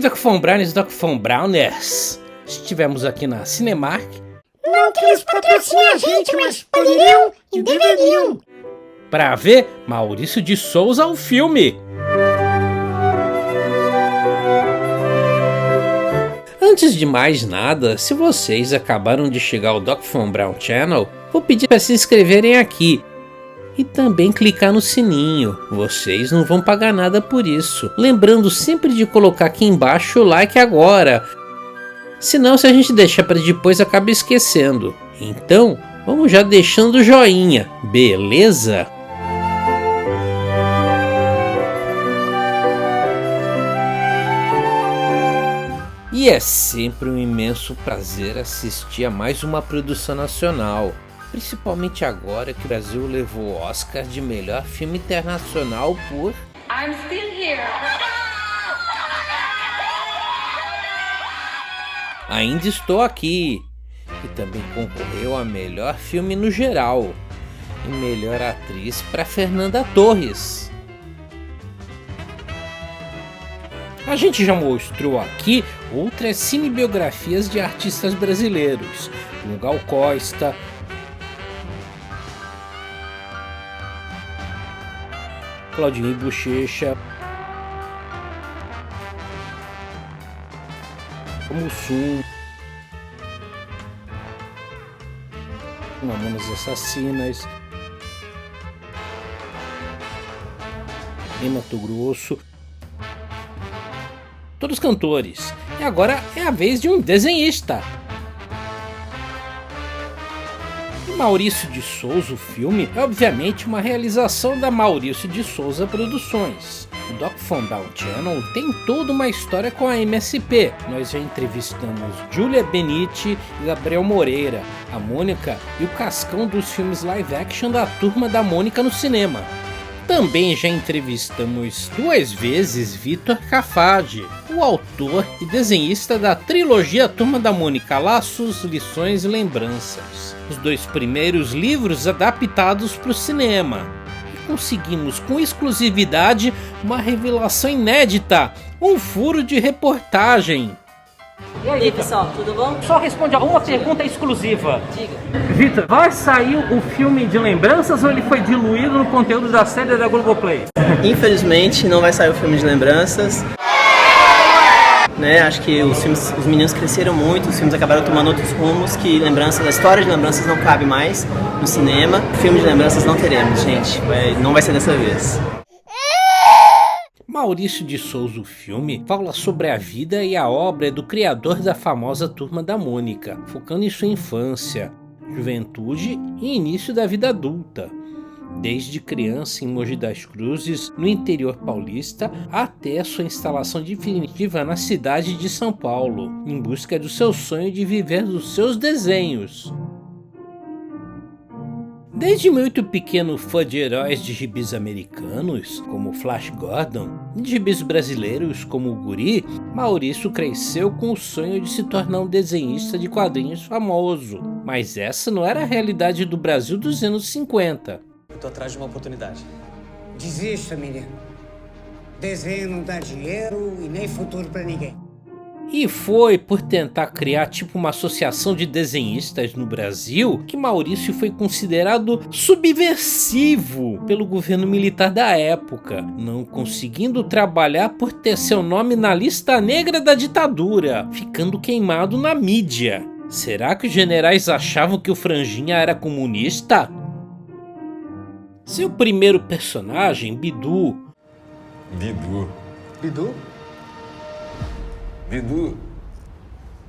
Doc Von Brownies, Doc Von Browners. Estivemos aqui na Cinemark. Não que eles patrocinem a gente, mas poderiam e deveriam. Para ver Maurício de Souza o filme. Antes de mais nada, se vocês acabaram de chegar ao Doc Von Brown Channel, vou pedir para se inscreverem aqui. E também clicar no sininho, vocês não vão pagar nada por isso. Lembrando sempre de colocar aqui embaixo o like agora. Senão, se a gente deixar para depois, acaba esquecendo. Então, vamos já deixando o joinha, beleza? E é sempre um imenso prazer assistir a mais uma produção nacional. Principalmente agora que o Brasil levou o Oscar de melhor filme internacional por I'm Still Here. Ainda Estou Aqui, que também concorreu a melhor filme no geral e melhor atriz para Fernanda Torres. A gente já mostrou aqui outras cinebiografias de artistas brasileiros, como Gal Costa, Claudinho Bochecha, Mussum, Mamonas Assassinas, Mato Grosso, todos cantores. E agora é a vez de um desenhista. Maurício de Souza, o filme, é obviamente uma realização da Maurício de Souza Produções. O Doc Von Brown Channel tem toda uma história com a MSP. Nós já entrevistamos Júlia Benitti e Gabriel Moreira, a Mônica e o Cascão dos filmes live action da Turma da Mônica no cinema. Também já entrevistamos 2 vezes Vitor Cafage, o autor e desenhista da trilogia Turma da Mônica Laços, Lições e Lembranças. Os 2 primeiros livros adaptados para o cinema. E conseguimos com exclusividade uma revelação inédita, um furo de reportagem. E aí, pessoal, tudo bom? Só responde a uma pergunta exclusiva. Diga. Vitor, vai sair o filme de lembranças ou ele foi diluído no conteúdo da série da Globoplay? Infelizmente não vai sair o filme de lembranças. Acho que os meninos cresceram muito, os filmes acabaram tomando outros rumos, que a história de lembranças não cabe mais no cinema. Filme de lembranças não teremos, gente. Não vai ser dessa vez. Maurício de Souza, o filme, fala sobre a vida e a obra do criador da famosa Turma da Mônica, focando em sua infância, juventude e início da vida adulta. Desde criança em Mogi das Cruzes, no interior paulista, até a sua instalação definitiva na cidade de São Paulo, em busca do seu sonho de viver dos seus desenhos. Desde muito pequeno fã de heróis de gibis americanos, como Flash Gordon, e de gibis brasileiros como o Guri, Maurício cresceu com o sonho de se tornar um desenhista de quadrinhos famoso. Mas essa não era a realidade do Brasil dos anos 50. Eu tô atrás de uma oportunidade. Desista, menino. Desenho não dá dinheiro e nem futuro pra ninguém. E foi por tentar criar tipo uma associação de desenhistas no Brasil que Maurício foi considerado subversivo pelo governo militar da época, não conseguindo trabalhar por ter seu nome na lista negra da ditadura, ficando queimado na mídia. Será que os generais achavam que o Franjinha era comunista? Seu primeiro personagem, Bidu. Bidu.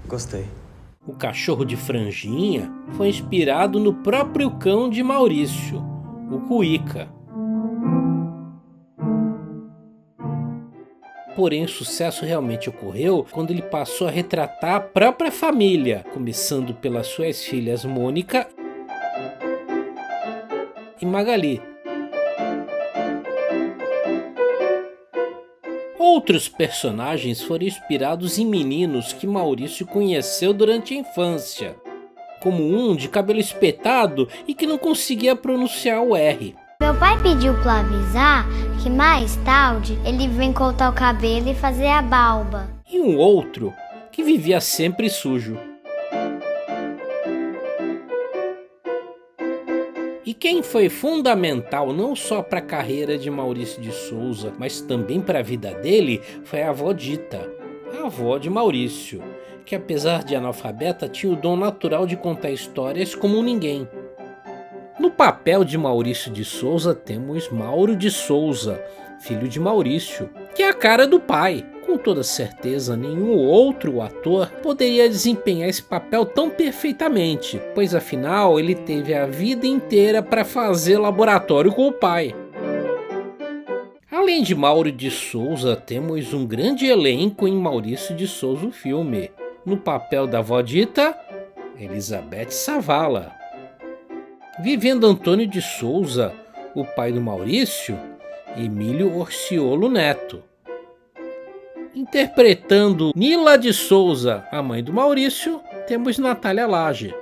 Gostei. O cachorro de Franjinha foi inspirado no próprio cão de Maurício, o Cuíca. Porém, o sucesso realmente ocorreu quando ele passou a retratar a própria família, começando pelas suas filhas Mônica e Magali. Outros personagens foram inspirados em meninos que Maurício conheceu durante a infância, como um de cabelo espetado e que não conseguia pronunciar o R. Meu pai pediu pra avisar que mais tarde ele vem cortar o cabelo e fazer a barba. e um outro que vivia sempre sujo. E quem foi fundamental não só para a carreira de Maurício de Souza, mas também para a vida dele, foi a avó Dita, a avó de Maurício, que apesar de analfabeta tinha o dom natural de contar histórias como ninguém. No papel de Maurício de Souza temos Mauro de Souza, filho de Maurício, que é a cara do pai. Com toda certeza, nenhum outro ator poderia desempenhar esse papel tão perfeitamente, pois afinal ele teve a vida inteira para fazer laboratório com o pai. Além de Mauro de Souza, temos um grande elenco em Maurício de Souza o filme. No papel da avó Dita, Elizabeth Savala. Vivendo Antônio de Souza, o pai do Maurício, Emílio Orciolo Neto. Interpretando Nila de Souza, a mãe do Maurício, temos Natália Lage.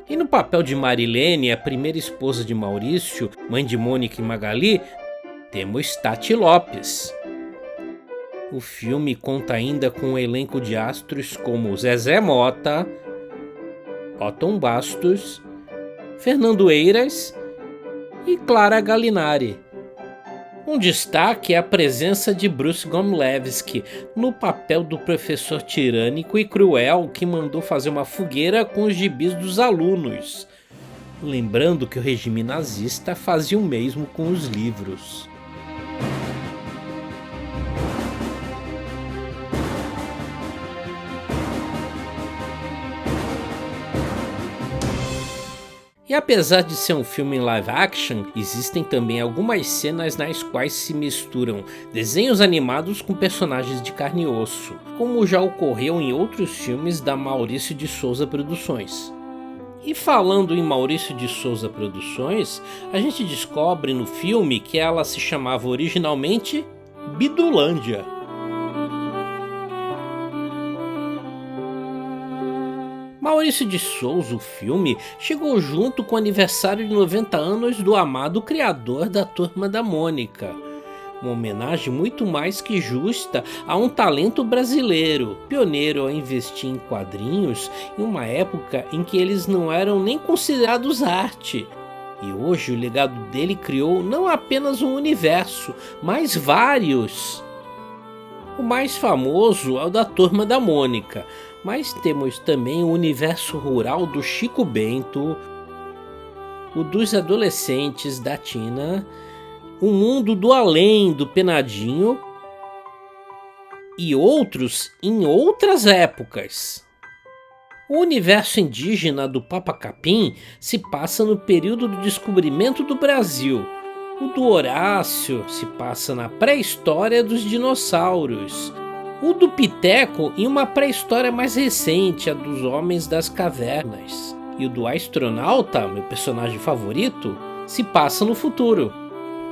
E no papel de Marilene, a primeira esposa de Maurício, mãe de Mônica e Magali, temos Tati Lopes. O filme conta ainda com um elenco de astros como Zezé Mota, Otton Bastos, Fernando Eiras e Clara Gallinari. Um destaque é a presença de Bruce Gomlewski no papel do professor tirânico e cruel que mandou fazer uma fogueira com os gibis dos alunos. Lembrando que o regime nazista fazia o mesmo com os livros. E apesar de ser um filme em live action, existem também algumas cenas nas quais se misturam desenhos animados com personagens de carne e osso, como já ocorreu em outros filmes da Maurício de Souza Produções. E falando em Maurício de Souza Produções, a gente descobre no filme que ela se chamava originalmente Bidulândia. Maurício de Souza, o filme, chegou junto com o aniversário de 90 anos do amado criador da Turma da Mônica. Uma homenagem muito mais que justa a um talento brasileiro, pioneiro a investir em quadrinhos em uma época em que eles não eram nem considerados arte. E hoje o legado dele criou não apenas um universo, mas vários. O mais famoso é o da Turma da Mônica, mas temos também o universo rural do Chico Bento, o dos adolescentes da Tina, o mundo do além do Penadinho e outros em outras épocas. O universo indígena do Papa Capim se passa no período do descobrimento do Brasil. O do Horácio se passa na pré-história dos dinossauros. O do Piteco em uma pré-história mais recente, a dos Homens das Cavernas. E o do Astronauta, meu personagem favorito, se passa no futuro.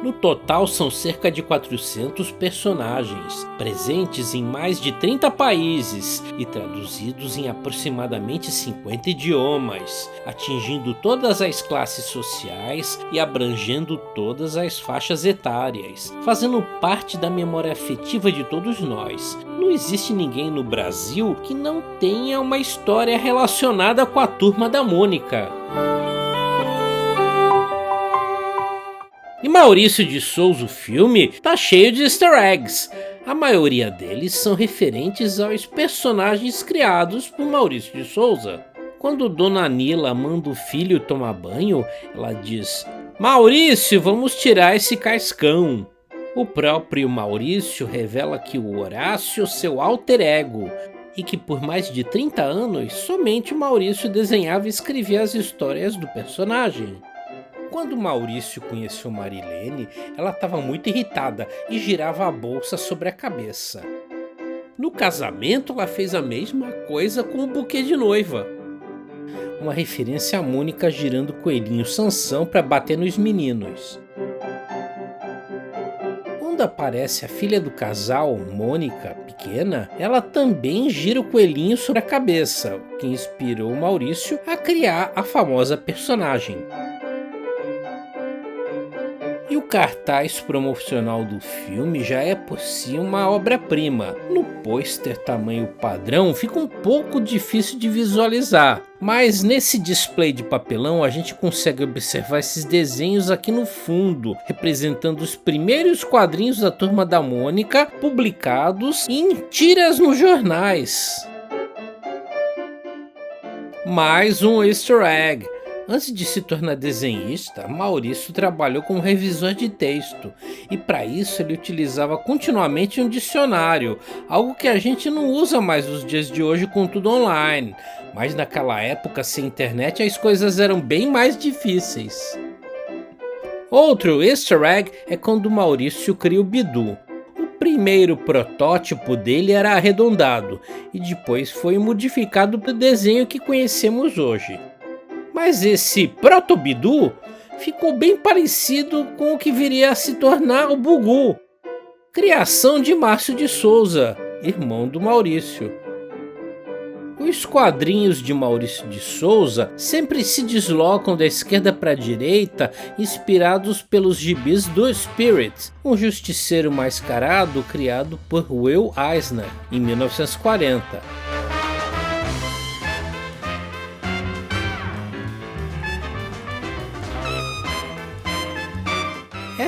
No total são cerca de 400 personagens, presentes em mais de 30 países e traduzidos em aproximadamente 50 idiomas, atingindo todas as classes sociais e abrangendo todas as faixas etárias, fazendo parte da memória afetiva de todos nós. Não existe ninguém no Brasil que não tenha uma história relacionada com a Turma da Mônica. E Maurício de Souza, o filme, tá cheio de easter eggs. A maioria deles são referentes aos personagens criados por Maurício de Souza. Quando Dona Nila manda o filho tomar banho, ela diz: "Maurício, vamos tirar esse cascão." O próprio Maurício revela que o Horácio é seu alter ego, e que por mais de 30 anos, somente o Maurício desenhava e escrevia as histórias do personagem. Quando Maurício conheceu Marilene, ela estava muito irritada e girava a bolsa sobre a cabeça. No casamento, ela fez a mesma coisa com o buquê de noiva. Uma referência a Mônica girando o coelhinho Sansão para bater nos meninos. Quando aparece a filha do casal, Mônica, pequena, ela também gira o coelhinho sobre a cabeça, o que inspirou Maurício a criar a famosa personagem. E o cartaz promocional do filme já é por si uma obra-prima. No pôster tamanho padrão fica um pouco difícil de visualizar, mas nesse display de papelão a gente consegue observar esses desenhos aqui no fundo, representando os primeiros quadrinhos da Turma da Mônica publicados em tiras nos jornais. Mais um easter egg. Antes de se tornar desenhista, Maurício trabalhou como revisor de texto, e para isso ele utilizava continuamente um dicionário, algo que a gente não usa mais nos dias de hoje com tudo online, mas naquela época sem internet as coisas eram bem mais difíceis. Outro easter egg é quando Maurício cria o Bidu. O primeiro protótipo dele era arredondado, e depois foi modificado para o desenho que conhecemos hoje. Mas esse Proto-Bidu ficou bem parecido com o que viria a se tornar o Bugu, criação de Márcio de Souza, irmão do Maurício. Os quadrinhos de Maurício de Souza sempre se deslocam da esquerda para a direita, inspirados pelos gibis do Spirit, um justiceiro mascarado criado por Will Eisner em 1940.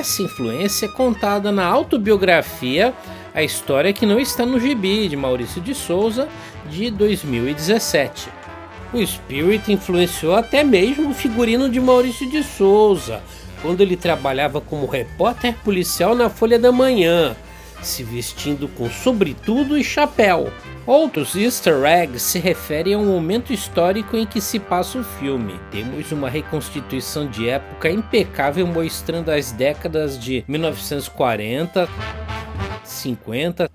Essa influência é contada na autobiografia A História que Não Está no Gibi, de Maurício de Souza, de 2017. O Spirit influenciou até mesmo o figurino de Maurício de Souza, quando ele trabalhava como repórter policial na Folha da Manhã, se vestindo com sobretudo e chapéu. Outros easter eggs se referem ao momento histórico em que se passa o filme. Temos uma reconstituição de época impecável mostrando as décadas de 1940, 50,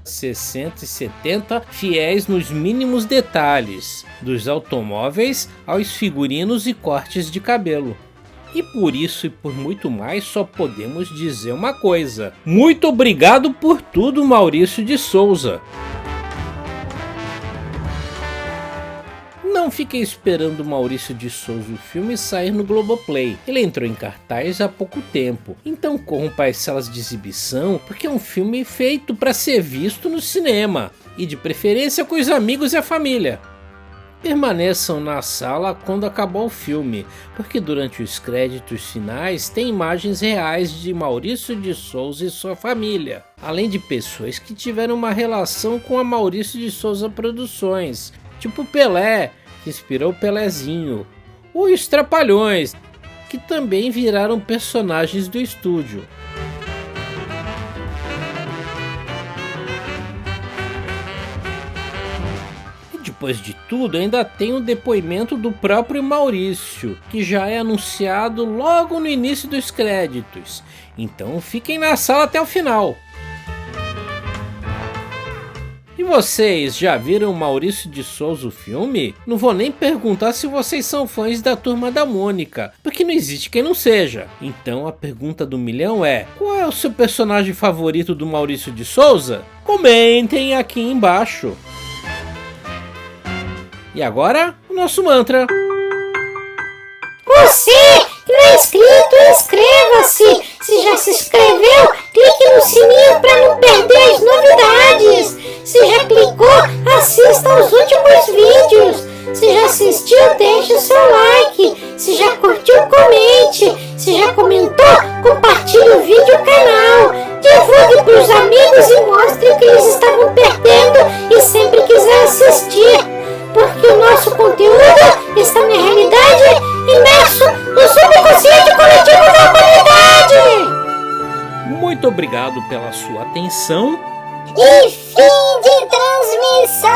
60 e 70, fiéis nos mínimos detalhes, dos automóveis aos figurinos e cortes de cabelo. E por isso e por muito mais só podemos dizer uma coisa: muito obrigado por tudo, Maurício de Souza. Não fiquei esperando Maurício de Souza o filme sair no Globoplay. Ele entrou em cartaz há pouco tempo, então corram para as salas de exibição, porque é um filme feito para ser visto no cinema, e de preferência com os amigos e a família. Permaneçam na sala quando acabar o filme, porque durante os créditos finais tem imagens reais de Maurício de Souza e sua família, além de pessoas que tiveram uma relação com a Maurício de Souza Produções, tipo Pelé, que inspirou Pelézinho, ou os Trapalhões, que também viraram personagens do estúdio. Depois de tudo, ainda tem o depoimento do próprio Maurício, que já é anunciado logo no início dos créditos, então fiquem na sala até o final. E vocês, já viram Maurício de Souza o filme? Não vou nem perguntar se vocês são fãs da Turma da Mônica, porque não existe quem não seja. Então a pergunta do milhão é: qual é o seu personagem favorito do Maurício de Souza? Comentem aqui embaixo. E agora, o nosso mantra. Você que não é inscrito, inscreva-se! Se já se inscreveu, clique no sininho para não perder as novidades! Se já clicou, assista aos últimos vídeos! Se já assistiu, deixe o seu like! Se já curtiu, comente! Se já comentou, compartilhe o vídeo e o canal! Divulgue para os amigos e mostre o que eles estavam perdendo e sempre quiser assistir! Porque o nosso conteúdo está na realidade imerso no subconsciente coletivo da humanidade! Muito obrigado pela sua atenção. E fim de transmissão!